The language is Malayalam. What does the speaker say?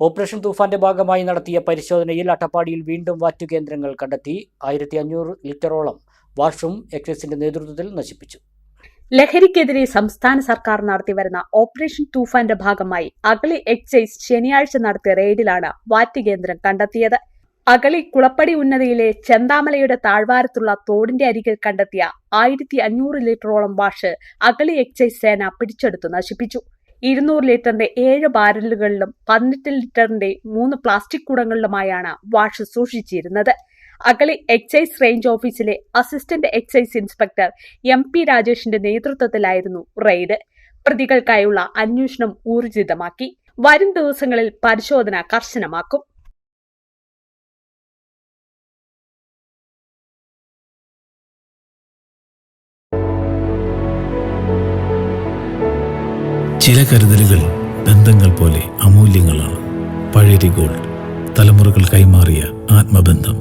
ഓപ്പറേഷൻ തൂഫാന്റെ ഭാഗമായി നടത്തിയ പരിശോധനയിൽ അട്ടപ്പാടിയിൽ വീണ്ടും വാറ്റുകേന്ദ്രങ്ങൾ കണ്ടെത്തി. 1500 ലിറ്ററോളം വാഷും എക്സൈസിന്റെ നേതൃത്വത്തിൽ നശിപ്പിച്ചു. ലഹരിക്കെതിരെ സംസ്ഥാന സർക്കാർ നടത്തിവരുന്ന ഓപ്പറേഷൻ തൂഫാന്റെ ഭാഗമായി അഗളി എക്സൈസ് ശനിയാഴ്ച നടത്തിയ റെയ്ഡിലാണ് വാറ്റുകേന്ദ്രം കണ്ടെത്തിയത്. അഗളി കുളപ്പടി ഉന്നതിയിലെ ചെന്താമലയുടെ താഴ്വാരത്തുള്ള തോടിന്റെ അരികിൽ കണ്ടെത്തിയ 1500 ലിറ്ററോളം വാഷ് അഗളി എക്സൈസ് സേന പിടിച്ചെടുത്തു നശിപ്പിച്ചു. 200 ലിറ്ററിന്റെ 7 ബാരലുകളിലും 18 ലിറ്ററിന്റെ 3 പ്ലാസ്റ്റിക് കുടങ്ങളിലുമായാണ് വാഷ് സൂക്ഷിച്ചിരുന്നത്. അഗളി എക്സൈസ് റേഞ്ച് ഓഫീസിലെ അസിസ്റ്റന്റ് എക്സൈസ് ഇൻസ്പെക്ടർ MP രാജേഷിന്റെ നേതൃത്വത്തിലായിരുന്നു റെയ്ഡ്. പ്രതികൾക്കായുള്ള അന്വേഷണം ഊർജിതമാക്കി. വരും ദിവസങ്ങളിൽ പരിശോധന കർശനമാക്കും. ചില കരുതലുകൾ ബന്ധങ്ങൾ പോലെ അമൂല്യങ്ങളാണ്. പഴരി ഗോൾഡ്, തലമുറകൾ കൈമാറിയ ആത്മബന്ധം.